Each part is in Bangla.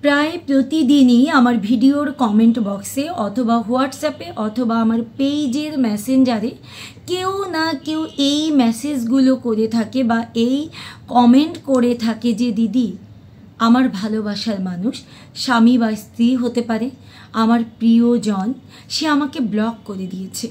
প্রায় প্রতিদিনই আমার ভিডিওর কমেন্ট বক্সে অথবা হোয়াটসঅ্যাপে অথবা আমার পেজের মেসেঞ্জারে কেউ না কেউ এই মেসেজগুলো করে থাকে বা এই কমেন্ট করে থাকে যে দিদি আমার ভালোবাসার মানুষ স্বামী বা স্ত্রী হতে পারে, আমার প্রিয়জন, সে আমাকে ব্লক করে দিয়েছে,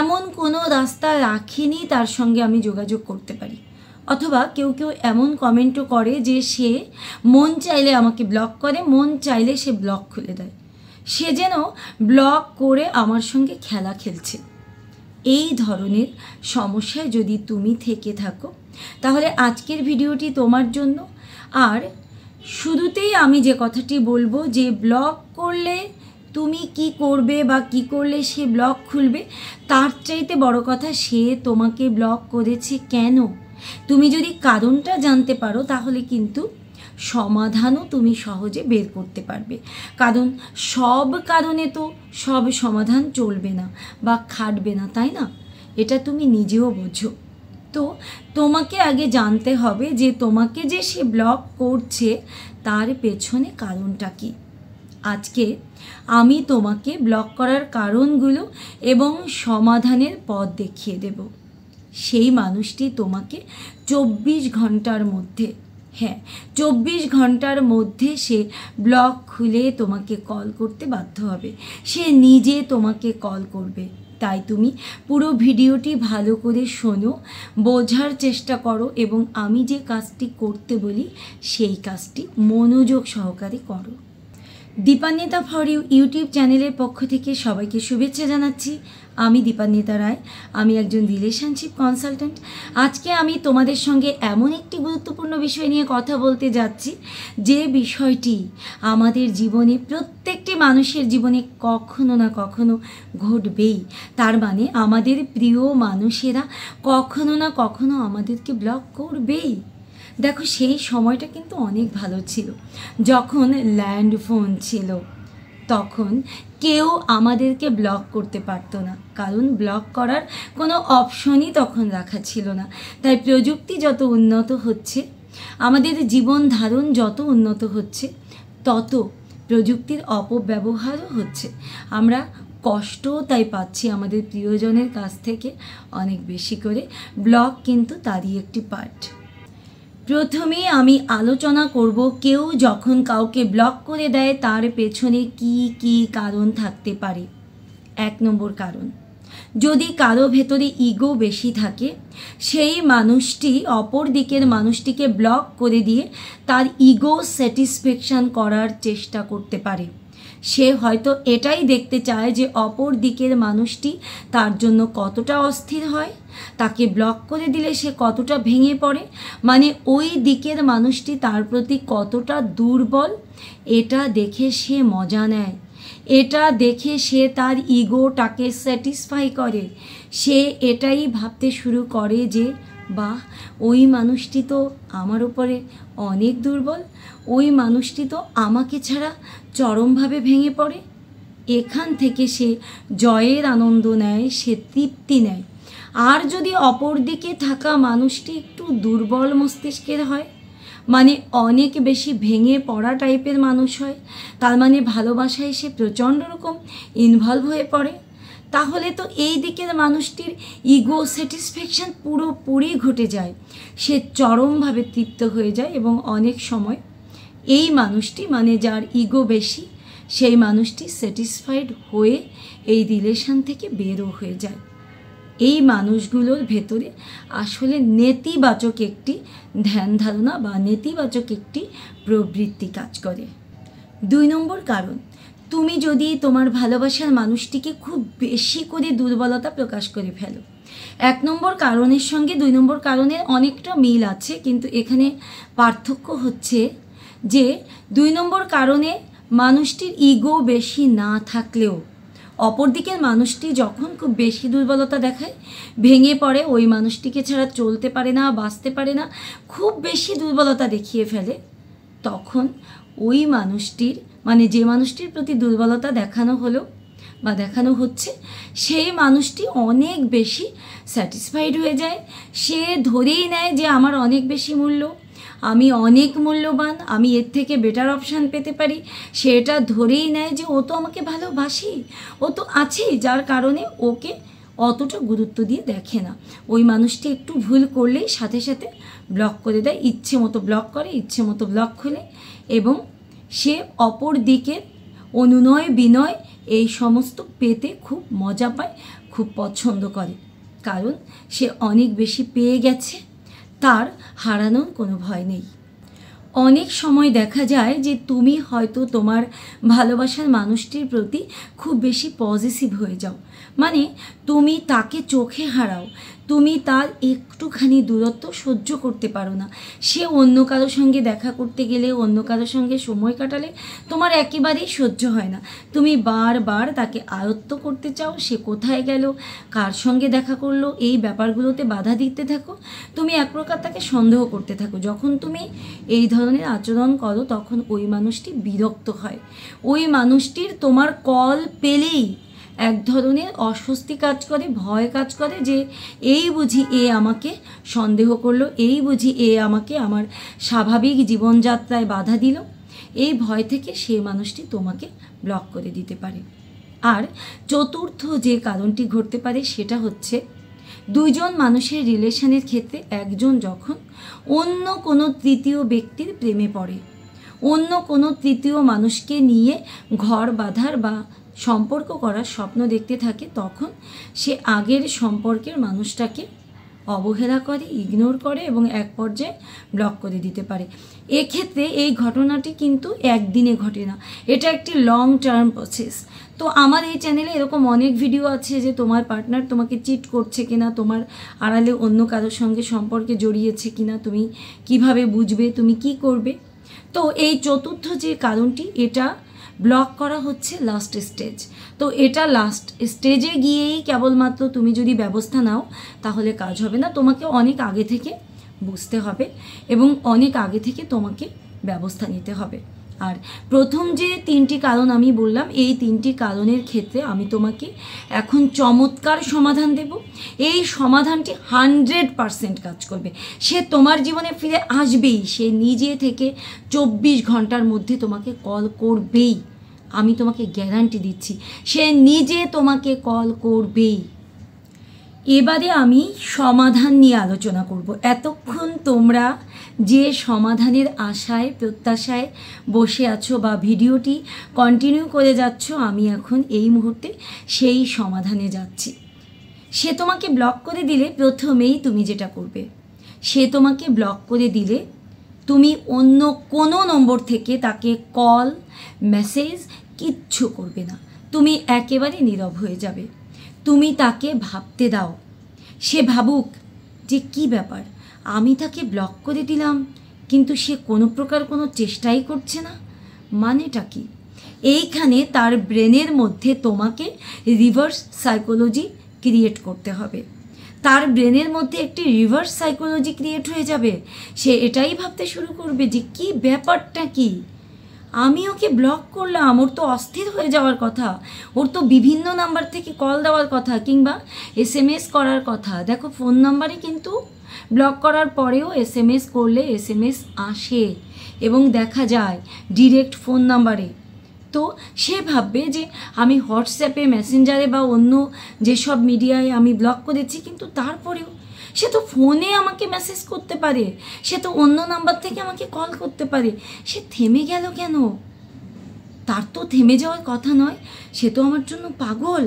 এমন কোনো রাস্তা রাখিনি তার সঙ্গে আমি যোগাযোগ করতে পারি। অথবা কেউ কেউ এমন কমেন্টও করে যে সে মন চাইলে আমাকে ব্লক করে, মন চাইলে সে ব্লক খুলে দেয়, সে যেন ব্লক করে আমার সঙ্গে খেলা খেলছে। এই ধরনের সমস্যায় যদি তুমি থেকে থাকো তাহলে আজকের ভিডিওটি তোমার জন্য। আর শুরুতেই আমি যে কথাটি বলবো যে ব্লক করলে তুমি কি করবে বা কি করলে সে ব্লক খুলবে, তার চাইতে বড় কথা সে তোমাকে ব্লক করেছে কেন। তুমি যদি কারণটা জানতে পারো তাহলে কিন্তু সমাধানও তুমি সহজে বের করতে পারবে। কারণ সব কারণে তো সব সমাধান চলবে না বা খাটবে না, তাই না? এটা তুমি নিজেও বোঝো। তো তোমাকে আগে জানতে হবে যে তোমাকে যে সে ব্লক করছে তার পেছনে কারণটা কী। আজকে আমি তোমাকে ব্লক করার কারণগুলো এবং সমাধানের পথ দেখিয়ে দেব। সেই মানুষটি তোমাকে 24 ঘন্টার মধ্যে, 24 ঘন্টার মধ্যে সে ব্লক খুলে তোমাকে কল করতে বাধ্য হবে, সে নিজে তোমাকে কল করবে। তাই তুমি পুরো ভিডিওটি ভালো করে শোনো, বোঝার চেষ্টা করো এবং আমি যে কাজটি করতে বলি সেই কাজটি মনোযোগ সহকারে করো। দীপান্বিতা ফর ইউ ইউটিউব চ্যানেলের পক্ষ থেকে সবাইকে শুভেচ্ছা জানাচ্ছি। আমি দীপান্বিতা রায়, আমি একজন রিলেশনশিপ কনসালট্যান্ট। আজকে আমি তোমাদের সঙ্গে এমন একটি গুরুত্বপূর্ণ বিষয় নিয়ে কথা বলতে যাচ্ছি যে বিষয়টি আমাদের জীবনে, প্রত্যেকটি মানুষের জীবনে কখনো না কখনো ঘটবেই। তার মানে আমাদের প্রিয় মানুষেরা কখনো না কখনো আমাদেরকে ব্লক করবেই। দেখো, সেই সময়টা কিন্তু অনেক ভালো ছিল, যখন ল্যান্ড ফোন ছিল, তখন কেউ আমাদেরকে ব্লক করতে পারতো না, কারণ ব্লক করার কোনো অপশনই তখন রাখা ছিল না। তাই প্রযুক্তি যত উন্নত হচ্ছে, আমাদের জীবন ধারণ যত উন্নত হচ্ছে, তত প্রযুক্তির অপব্যবহারও হচ্ছে। আমরা কষ্টও তাই পাচ্ছি আমাদের প্রিয়জনের কাছ থেকে অনেক বেশি করে। ব্লক কিন্তু তারই একটি পার্ট। প্রথমেই আমি আলোচনা করব কেউ যখন কাউকে ব্লক করে দেয় তার পেছনে কি কি কারণ থাকতে পারে। 1 নম্বর কারণ, যদি কারো ভেতরে ইগো বেশি থাকে, সেই মানুষটি অপর দিকের মানুষটিকে ব্লক করে দিয়ে তার ইগো স্যাটিসফ্যাকশান করার চেষ্টা করতে পারে। সে হয়তো এটাই দেখতে চায় যে অপর দিকের মানুষটি তার জন্য কতটা অস্থির হয়, তাকে ব্লক করে দিলে সে কতটা ভেঙে পড়ে, মানে ওই দিকের মানুষটি তার প্রতি কতটা দুর্বল, এটা দেখে সে মজা নেয়, এটা দেখে সে তার ইগোটাকে স্যাটিসফাই করে। সে এটাই ভাবতে শুরু করে যে বাহ, ওই মানুষটি তো আমার উপরে অনেক দুর্বল, ওই মানুষটি তো আমাকে ছাড়া চরমভাবে ভেঙে পড়ে। এখান থেকে সে জয়ের আনন্দ নেয়, সে তৃপ্তি নেয়। আর যদি অপর দিকে থাকা মানুষটি একটু দুর্বল মস্তিষ্কের হয়, মানে অনেক বেশি ভেঙে পড়া টাইপের মানুষ হয়, তার মানে ভালোবাসায় সে প্রচণ্ড রকম ইনভলভ হয়ে পড়ে, তাহলে তো এই দিকের মানুষটির ইগো স্যাটিসফ্যাকশান পুরোপুরি ঘটে যায়, সে চরমভাবে তৃপ্ত হয়ে যায় এবং অনেক সময় এই মানুষটি, মানে যার ইগো বেশি, সেই মানুষটি স্যাটিসফাইড হয়ে এই রিলেশন থেকে বেরও হয়ে যায়। এই মানুষগুলোর ভেতরে আসলে নেতিবাচক একটি ধ্যান ধারণা বা নেতিবাচক একটি প্রবৃত্তি কাজ করে। 2 নম্বর কারণ, তুমি যদি তোমার ভালোবাসার মানুষটিকে খুব বেশি করে দুর্বলতা প্রকাশ করে ফেলো। 1 নম্বর কারণের সঙ্গে 2 নম্বর কারণের অনেকটা মিল আছে, কিন্তু এখানে পার্থক্য হচ্ছে যে 2 নম্বর কারণে মানুষটির ইগো বেশি না থাকলেও অপরদিকের মানুষটি যখন খুব বেশি দুর্বলতা দেখায়, ভেঙে পড়ে, ওই মানুষটিকে ছাড়া চলতে পারে না, বাঁচতে পারে না, খুব বেশি দুর্বলতা দেখিয়ে ফেলে, তখন ওই মানুষটির, মানে যে মানুষটির প্রতি দুর্বলতা দেখানো হলো বা দেখানো হচ্ছে, সেই মানুষটি অনেক বেশি স্যাটিসফাইড হয়ে যায়। সে ধরেই নেয় যে আমার অনেক বেশি মূল্য, আমি অনেক মূল্যবান, আমি এর থেকে বেটার অপশান পেতে পারি, সেটা ধরেই নেয় যে ও তো আমাকে ভালোবাসি, ও তো আছেই, যার কারণে ওকে অতটা গুরুত্ব দিয়ে দেখে না। ওই মানুষটি একটু ভুল করলেই সাথে সাথে ব্লক করে দেয়, ইচ্ছে মতো ব্লক করে, ইচ্ছে মতো ব্লক খুলে, এবং সে অপর দিকে অনুনয় বিনয় এই সমস্ত পেতে খুব মজা পায়, খুব পছন্দ করে, কারণ সে অনেক বেশি পেয়ে গেছে, তার হারানোর কোনো ভয় নেই। অনেক সময় দেখা যায় যে তুমি হয়তো তোমার ভালোবাসার মানুষটির প্রতি খুব বেশি পজিটিভ হয়ে যাও, মানে তুমি তাকে চোখে হারাও, তুমি তার একটুখানি দূরত্ব সহ্য করতে পারো না। সে অন্য কারোর সঙ্গে দেখা করতে গেলে, অন্য কারোর সঙ্গে সময় কাটালে তোমার একেবারেই সহ্য হয় না, তুমি বারবার তাকে আয়ত্ত করতে চাও, সে কোথায় গেল, কার সঙ্গে দেখা করলো, এই ব্যাপারগুলোতে বাধা দিতে থাকো, তুমি এক প্রকার তাকে সন্দেহ করতে থাকো। যখন তুমি এই ধরনের আচরণ করো তখন ওই মানুষটি বিরক্ত হয়, ওই মানুষটির তোমার কল পেলেই এক ধরনের অস্বস্তি কাজ করে, ভয় কাজ করে, যে এই বুঝি এ আমাকে সন্দেহ করলো, এই বুঝি এ আমাকে আমার স্বাভাবিক জীবনযাত্রায় বাধা দিল। এই ভয় থেকে সেই মানুষটি তোমাকে ব্লক করে দিতে পারে। আর চতুর্থ যে কারণটি ঘটতে পারে সেটা হচ্ছে, দুইজন মানুষের রিলেশনের ক্ষেত্রে একজন যখন অন্য কোনো তৃতীয় ব্যক্তির প্রেমে পড়ে, অন্য কোনো তৃতীয় মানুষকে নিয়ে ঘর বাঁধার বা সম্পর্ক করার স্বপ্ন দেখতে থাকে, তখন সে আগের সম্পর্কের মানুষটাকে অবহেলা করে, ইগনোর করে এবং এক পর্যায়ে ব্লক করে দিতে পারে। এক্ষেত্রে এই ঘটনাটি কিন্তু একদিনে ঘটে না, এটা একটি লং টার্ম প্রসেস। তো আমার এই চ্যানেলে এরকম অনেক ভিডিও আছে যে তোমার পার্টনার তোমাকে চিট করছে কিনা, তোমার আড়ালে অন্য কারোর সঙ্গে সম্পর্কে জড়িয়েছে কিনা, তুমি কিভাবে বুঝবে, তুমি কি করবে। তো এই চতুর্থ যে কারণটি, এটা ব্লক করা হচ্ছে লাস্ট স্টেজ। তো এটা লাস্ট স্টেজে গিয়েই কেবলমাত্র তুমি যদি ব্যবস্থা নাও তাহলে কাজ হবে না, তোমাকে অনেক আগে থেকে বুঝতে হবে এবং অনেক আগে থেকে তোমাকে ব্যবস্থা নিতে হবে। আর প্রথম যে তিনটি কারণ আমি বললাম, এই তিনটি কারণের ক্ষেত্রে আমি তোমাকে এখন চমৎকার সমাধান দেব। এই সমাধানটি 100% কাজ করবে, সে তোমার জীবনে ফিরে আসবেই, সে নিজে থেকে 24 ঘন্টার মধ্যে তোমাকে কল করবেই, আমি তোমাকে গ্যারান্টি দিচ্ছি, সে নিজে তোমাকে কল করবেই। এবারে আমি সমাধান নিয়ে আলোচনা করব। এতক্ষণ তোমরা যে সমাধানের আশায় প্রত্যাশায় বসে আছো বা ভিডিওটি কন্টিনিউ করে যাচ্ছ, আমি এখন এই মুহূর্তে সেই সমাধানে যাচ্ছি। সে তোমাকে ব্লক করে দিলে প্রথমেই তুমি যেটা করবে, সে তোমাকে ব্লক করে দিলে তুমি অন্য কোনো নম্বর থেকে তাকে কল, মেসেজ কিচ্ছু করবে না, তুমি একেবারে নীরব হয়ে যাবে। তুমি তাকে ভাবতে দাও, সে ভাবুক যে কি ব্যাপার, আমি তাকে ব্লক করে দিলাম কিন্তু সে কোনো প্রকার কোনো চেষ্টাই করছে না, মানেটা কি? এইখানে তার ব্রেনের মধ্যে তোমাকে রিভার্স সাইকোলজি ক্রিয়েট করতে হবে। তার ব্রেনের মধ্যে একটি রিভার্স সাইকোলজি ক্রিয়েট হয়ে যাবে, সে এটাই ভাবতে শুরু করবে যে কি ব্যাপারটা কি, আমি ওকে ব্লক করলাম, ওর তো অস্থির হয়ে যাওয়ার কথা, ওর তো বিভিন্ন নাম্বার থেকে কল দেওয়ার কথা কিংবা SMS করার কথা। দেখো, ফোন নাম্বারে কিন্তু ব্লক করার পরেও SMS করলে SMS আসে এবং দেখা যায় ডিরেক্ট ফোন নাম্বারে। তো সে ভাববে যে আমি হোয়াটসঅ্যাপে, মেসেঞ্জারে বা অন্য যেসব মিডিয়ায় আমি ব্লক করেছি, কিন্তু তারপরেও সে তো ফোনে আমাকে মেসেজ করতে পারে, সে তো অন্য নাম্বার থেকে আমাকে কল করতে পারে, সে থেমে গেল কেন? তার তো থেমে যাওয়ার কথা নয়, সে তো আমার জন্য পাগল,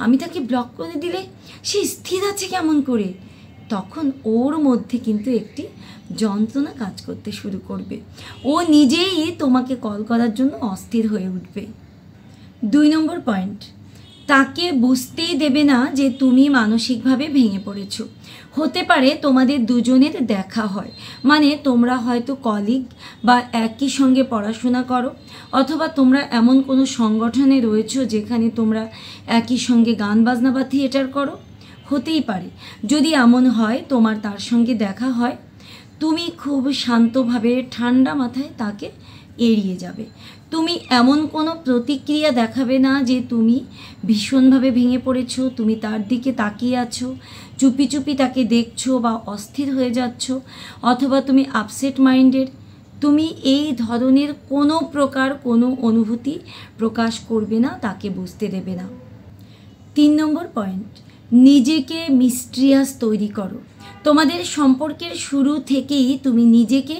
আমি তাকে ব্লক করে দিলে সে স্থির আছে কেমন করে? তখন ওর মধ্যে কিন্তু একটি যন্ত্রণা কাজ করতে শুরু করবে, ও নিজেই তোমাকে কল করার জন্য অস্থির হয়ে উঠবে। 2 নম্বর পয়েন্ট, তাকে বুঝতেই দেবে না যে তুমি মানসিকভাবে ভেঙে পড়েছো। হতে পারে তোমাদের দুজনের দেখা হয়, মানে তোমরা হয়তো কলিগ বা একই সঙ্গে পড়াশোনা করো, অথবা তোমরা এমন কোনো সংগঠনে রয়েছো যেখানে তোমরা একই সঙ্গে গান বাজনা বা থিয়েটার করো। হতেই পারে যদি এমন হয় তোমার তার সঙ্গে দেখা হয়, তুমি খুব শান্তভাবে ঠান্ডা মাথায় তাকে এড়িয়ে যাবে। তুমি এমন কোনো প্রতিক্রিয়া দেখাবে না যে তুমি ভীষণভাবে ভেঙে পড়েছো, তুমি তার দিকে তাকিয়ে আছো, চুপি চুপি তাকে দেখছো বা অস্থির হয়ে যাচ্ছ, অথবা তুমি আপসেট মাইন্ডেড। তুমি এই ধরনের কোনো প্রকার কোনো অনুভূতি প্রকাশ করবে না, তাকে বুঝতে দেবে না। 3 নম্বর পয়েন্ট, নিজেকে মিস্ট্রিয়াস তৈরি করো। তোমাদের সম্পর্কের শুরু থেকেই তুমি নিজেকে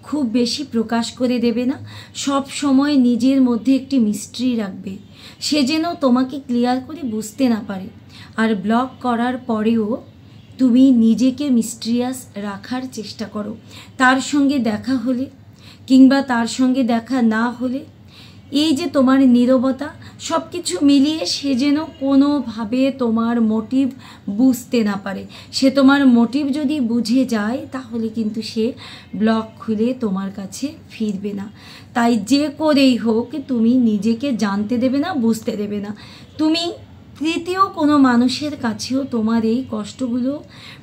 খুব বেশি প্রকাশ করে দেবে না, সব সময় নিজের মধ্যে একটি মিস্ট্রি রাখবে, সে যেন তোমাকে ক্লিয়ার করে বুঝতে না পারে। আর ব্লক করার পরেও তুমি নিজেকে মিস্ট্রিয়াস রাখার চেষ্টা করো। তার সঙ্গে দেখা হলে কিংবা তার সঙ্গে দেখা না হলে এই যে তোমার নীরবতা, সব কিছু মিলিয়ে সে যেন কোনোভাবে তোমার মোটিভ বুঝতে না পারে। সে তোমার মোটিভ যদি বুঝে যায় তাহলে কিন্তু সে ব্লক খুলে তোমার কাছে ফিরবে না। তাই যে করেই হোক তুমি নিজেকে জানতে দেবে না, বুঝতে দেবে না। তুমি তৃতীয় কোনো মানুষের কাছেও তোমার এই কষ্টগুলো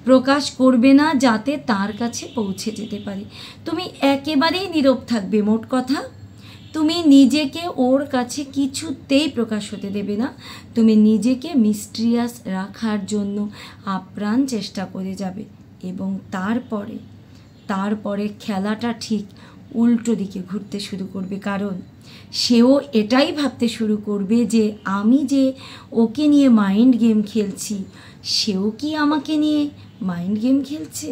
প্রকাশ করবে না, যাতে তার কাছে পৌঁছে যেতে পারে। তুমি একেবারেই নীরব থাকবে। মোট কথা, তুমি নিজেকে ওর কাছে কিছুতেই প্রকাশ হতে দেবে না। তুমি নিজেকে মিস্ট্রিয়াস রাখার জন্য আপ্রাণ চেষ্টা করে যাবে, এবং তারপরে খেলাটা ঠিক উল্টো দিকে ঘুরতে শুরু করবে। কারণ সেও এটাই ভাবতে শুরু করবে যে আমি যে ওকে নিয়ে মাইন্ড গেম খেলছি, সেও কি আমাকে নিয়ে মাইন্ড গেম খেলছে?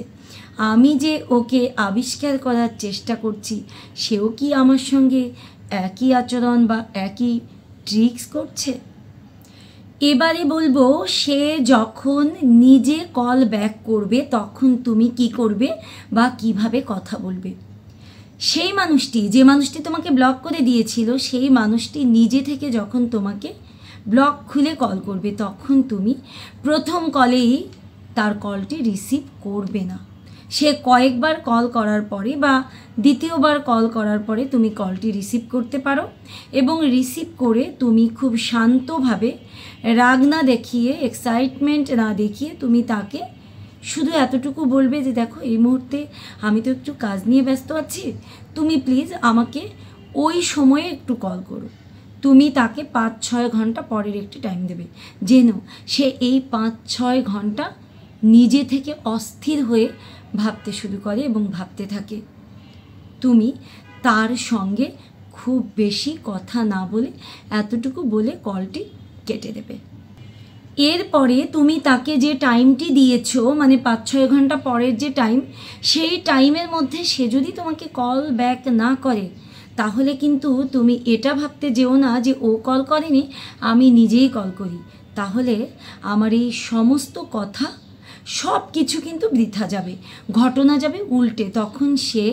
আমি যে ওকে আবিষ্কার করার চেষ্টা করছি, সেও কি আমার সঙ্গে একই আচরণ বা একই ট্রিক্স করছে? এবারে বলবো, সে যখন নিজে কল ব্যাক করবে তখন তুমি কি করবে বা কিভাবে কথা বলবে। সেই মানুষটি, যে মানুষটি তোমাকে ব্লক করে দিয়েছিল, সেই মানুষটি নিজে থেকে যখন তোমাকে ব্লক খুলে কল করবে, তখন তুমি প্রথম কলেই তার কলটি রিসিভ করবে না। সে কয়েকবার কল করার পরে বা দ্বিতীয়বার কল করার পরে তুমি কলটি রিসিভ করতে পারো, এবং রিসিভ করে তুমি খুব শান্তভাবে, রাগ না দেখিয়ে, এক্সাইটমেন্ট না দেখিয়ে তুমি তাকে শুধু এতটুকু বলবে যে দেখো, এই মুহূর্তে আমি তো একটু কাজ নিয়ে ব্যস্ত আছি, তুমি প্লিজ আমাকে ওই সময়ে একটু কল করো। তুমি তাকে 5-6 ঘন্টা পরের একটি টাইম দেবে, যেন সে এই 5-6 ঘন্টা নিজে থেকে অস্থির হয়ে ভাবতে শুরু করে এবং ভাবতে থাকে। তুমি তার সঙ্গে খুব বেশি কথা না বলে এতটুকু বলে কলটি কেটে দেবে। এরপরে তুমি তাকে যে টাইমটি দিয়েছো, মানে 5-6 ঘন্টা পরের যে টাইম, সেই টাইমের মধ্যে সে যদি তোমাকে কল ব্যাক না করে, তাহলে কিন্তু তুমি এটা ভাবতে যেও না যে ও কল করেনি, আমি নিজেই কল করি। তাহলে আমার এই সমস্ত কথা সব কিছু কিন্তু বৃথা যাবে, ঘটনা যাবে উল্টে। তখন সে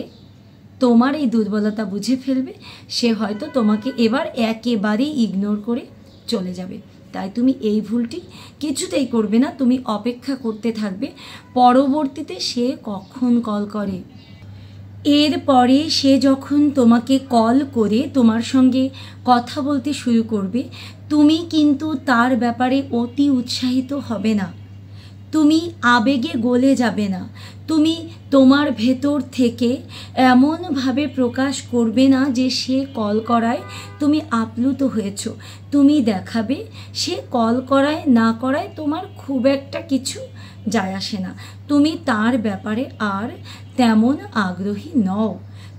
তোমার এই দুর্বলতা বুঝে ফেলবে, সে হয়তো তোমাকে এবার একেবারেই ইগনোর করে চলে যাবে। তাই তুমি এই ভুলটি কিছুতেই করবে না। তুমি অপেক্ষা করতে থাকবে পরবর্তীতে সে কখন কল করে। এরপরে সে যখন তোমাকে কল করে তোমার সঙ্গে কথা বলতে শুরু করবে, তুমি কিন্তু তার ব্যাপারে অতি উৎসাহিত হবে না, তুমি আবেগে গলে যাবে না, তুমি তোমার ভেতর থেকে এমনভাবে প্রকাশ করবে না যে সে কল করায় তুমি আপ্লুত হয়েছ। তুমি দেখাবে সে কল করায় না করায় তোমার খুব একটা কিছু যায় আসে না, তুমি তার ব্যাপারে আর তেমন আগ্রহী নও।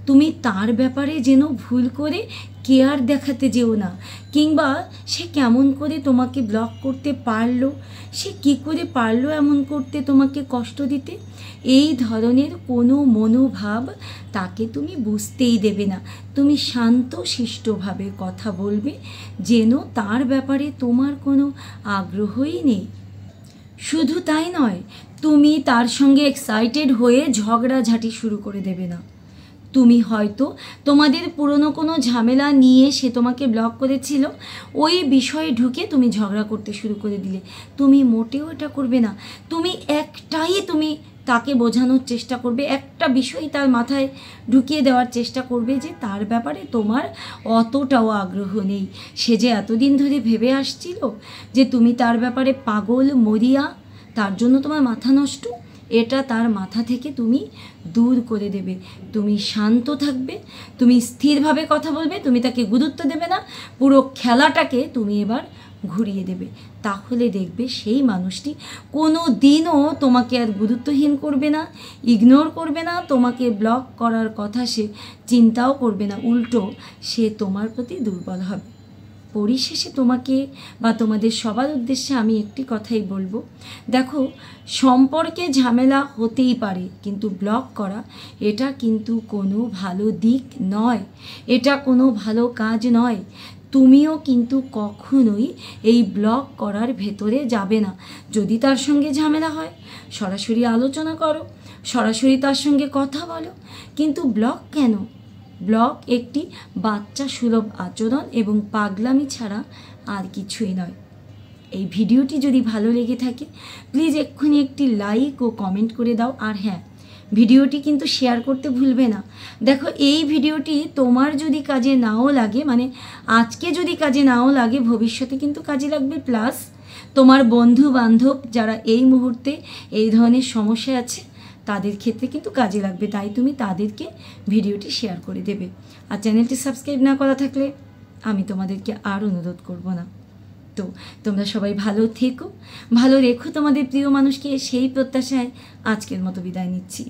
তুমি তার ব্যাপারে যেন ভুল করে কেয়ার দেখাতে যেও না, কিংবা সে কেমন করে তোমাকে ব্লক করতে পারলো, সে কি করে পারলো এমন করতে তোমাকে কষ্ট দিতে, এই ধরনের কোনো মনোভাব তাকে তুমি বুঝতেই দেবে না। তুমি শান্ত শিষ্টভাবে কথা বলবে, যেন তার ব্যাপারে তোমার কোনো আগ্রহই নেই। শুধু তাই নয়, তুমি তার সঙ্গে এক্সাইটেড হয়ে ঝগড়াঝাটি শুরু করে দেবে না। তুমি হয়তো তোমাদের পুরনো কোনো ঝামেলা নিয়ে সে তোমাকে ব্লক করেছিল, ওই বিষয়ে ঢুকে তুমি ঝগড়া করতে শুরু করে দিলে। তুমি মোটেও এটা করবে না। তুমি তাকে বোঝানোর চেষ্টা করবে, একটা বিষয় তার মাথায় ঢুকিয়ে দেওয়ার চেষ্টা করবে যে তার ব্যাপারে তোমার অতটাও আগ্রহ নেই। সে যে এতদিন ধরে ভেবে আসছিল যে তুমি তার ব্যাপারে পাগল মরিয়া, তার জন্য তোমার মাথা নষ্ট, এটা তার মাথা থেকে তুমি দূর করে দেবে। তুমি শান্ত থাকবে, তুমি স্থিরভাবে কথা বলবে, তুমি তাকে গুরুত্ব দেবে না, পুরো খেলাটাকে তুমি এবার ঘুরিয়ে দেবে। তাহলে দেখবে সেই মানুষটি কোনো দিনও তোমাকে আর গুরুত্বহীন করবে না, ইগনোর করবে না, তোমাকে ব্লক করার কথা সে চিন্তাও করবে না, উল্টো সে তোমার প্রতি দুর্বল হবে। পরিশেষে তোমাকে বা তোমাদের সবার উদ্দেশ্যে আমি একটি কথাই বলবো, দেখো সম্পর্কে ঝামেলা হতেই পারে, কিন্তু ব্লক করা এটা কিন্তু কোনো ভালো দিক নয়, এটা কোনো ভালো কাজ নয়। তুমিও কিন্তু কখনোই এই ব্লক করার ভেতরে যাবে না। যদি তার সঙ্গে ঝামেলা হয় সরাসরি আলোচনা করো, সরাসরি তার সঙ্গে কথা বলো, কিন্তু ব্লক কেন? ব্লক একটি বাচ্চা সুলভ আচরণ এবং পাগলামি ছাড়া আর কিছুই নয়। এই ভিডিওটি যদি ভালো লেগে থাকে প্লিজ এক্ষুনি একটি লাইক ও কমেন্ট করে দাও। আর হ্যাঁ, ভিডিওটি কিন্তু শেয়ার করতে ভুলবে না। দেখো এই ভিডিওটি তোমার যদি কাজে নাও লাগে, মানে আজকে যদি কাজে নাও লাগে, ভবিষ্যতে কিন্তু কাজে লাগবে, প্লাস তোমার বন্ধু বান্ধব যারা এই মুহূর্তে এই ধরনের সমস্যা আছে তাদের ক্ষেত্রে কিন্তু কাজে লাগবে, তাই তুমি তাদেরকে ভিডিওটি শেয়ার করে দেবে। আর চ্যানেলটি সাবস্ক্রাইব না করা থাকলে আমি তোমাদেরকে আর অনুরোধ করব না। তো তোমরা সবাই ভালো থেকো, ভালো রেখো তোমাদের প্রিয় মানুষকে, সেই প্রত্যাশায় আজকের মতো বিদায় নিচ্ছি।